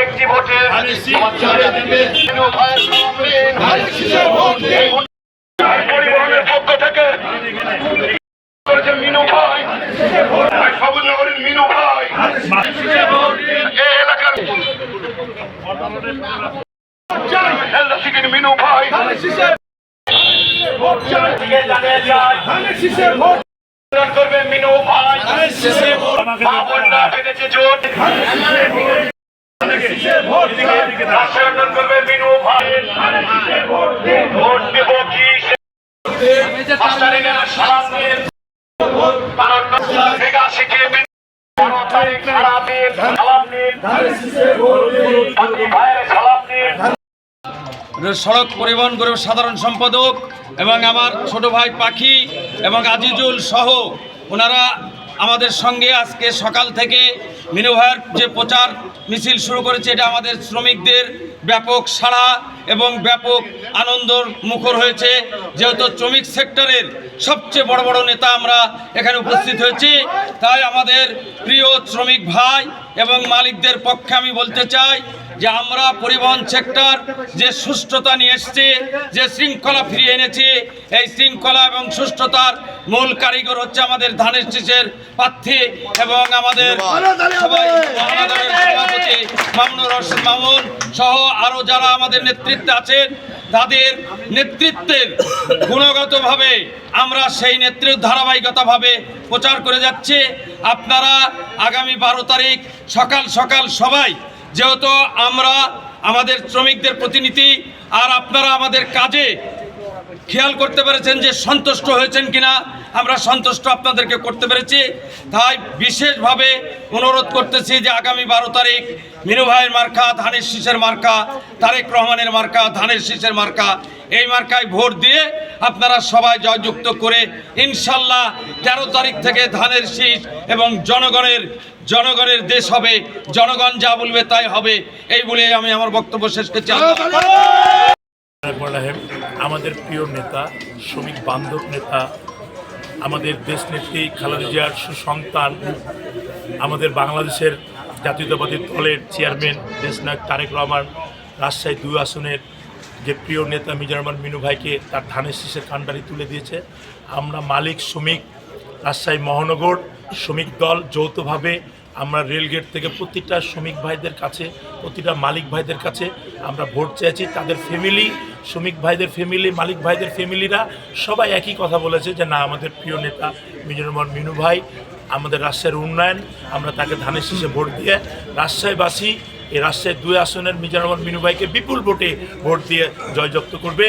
একটি ভোটে পরিবহনের পক্ষ থেকে মিনু ভাই, সবুজনগরের মিনু ভাই, এই এলাকার মিনু ভাই করবে মিনু ভাই, মা বোনরা বেঁধেছে জোট করবে মিনু ভাই, ভোট দেব কি সালাম দিন সড়ক পরিবহন গ্রুপ সাধারণ সম্পাদক এবং আমার ছোট ভাই পাখি এবং আজিজুল সহ ওনারা আমাদের সঙ্গে আজকে সকাল থেকে মিনু ভাইয়ের যে প্রচার মিছিল শুরু করেছে, এটা আমাদের শ্রমিকদের ব্যাপক সাড়া এবং ব্যাপক আনন্দর মুখর হয়েছে। যেহেতু শ্রমিক সেক্টরের সবচেয়ে বড় বড় নেতা আমরা এখানে উপস্থিত হয়েছি, তাই আমাদের প্রিয় শ্রমিক ভাই এবং মালিকদের পক্ষে আমি বলতে চাই যে আমরা পরিবহন সেক্টর যে সুষ্ঠুতা নিয়ে এসেছি, যে শৃঙ্খলা ফিরিয়ে এনেছি, এই শৃঙ্খলা এবং সুষ্ঠুতার মূল কারিগর হচ্ছে আমাদের ধানের শীষের প্রার্থী এবং আমাদের সবাই সভাপতি মামুনুর রশিদ মামুন সহ আরও যারা আমাদের নেতৃত্বে আছেন, তাদের নেতৃত্বের গুণগতভাবে আমরা সেই নেতৃত্ব ধারাবাহিকতাভাবে প্রচার করে যাচ্ছি। আপনারা আগামী 12 তারিখ সকাল সকাল সবাই, যেহেতু আমরা আমাদের শ্রমিকদের প্রতিনিধি আর আপনারা আমাদের কাজে খেয়াল করতে পেরেছেন যে সন্তুষ্ট হয়েছেন কিনা, আমরা সন্তুষ্ট আপনাদেরকে করতে পেরেছি। তাই বিশেষভাবে অনুরোধ করতেছি যে আগামী 12 তারিখ মিনু ভাইয়ের মার্কা ধানের শীষের মার্কা, তারেক রহমানের মার্কা ধানের শীষের মার্কা, এই মার্কায় ভোট দিয়ে আপনারা সবাই জয়যুক্ত করে ইনশাল্লাহ 13 তারিখ থেকে ধানের শীষ এবং জনগণের দেশ হবে, জনগণ যা বলবে তাই হবে, এই বলে আমি আমার বক্তব্য শেষ করছি। আমাদের প্রিয় নেতা, শ্রমিক বান্ধব নেতা, আমাদের দেশনেত্রী খালেদা জিয়ার সুসন্তান, আমাদের বাংলাদেশের জাতীয়তাবাদী দলের চেয়ারম্যান দেশনায়ক তারেক রহমান রাজশাহী 2 আসনের যে প্রিয় নেতা মিজানুর রহমান মিনু ভাইকে তার ধানের শীষের কান্ডারি তুলে দিয়েছে। আমরা মালিক শ্রমিক রাজশাহী মহানগর শ্রমিক দল যৌথভাবে আমরা রেলগেট থেকে প্রতিটা শ্রমিক ভাইদের কাছে, প্রতিটা মালিক ভাইদের কাছে আমরা ভোট চেয়েছি। তাদের ফ্যামিলি, শ্রমিক ভাইদের ফ্যামিলি, মালিক ভাইদের ফ্যামিলিরা সবাই একই কথা বলেছে যে না, আমাদের প্রিয় নেতা মিজানুর রহমান মিনু ভাই, আমাদের রাজশাহীর উন্নয়ন, আমরা তাকে ধানের শীষে ভোট দিয়ে রাজশাহীবাসী এই রাজশাহী 2 আসনের মিজানুর রহমান মিনু ভাইকে বিপুল ভোটে ভোট দিয়ে জয়যুক্ত করবে।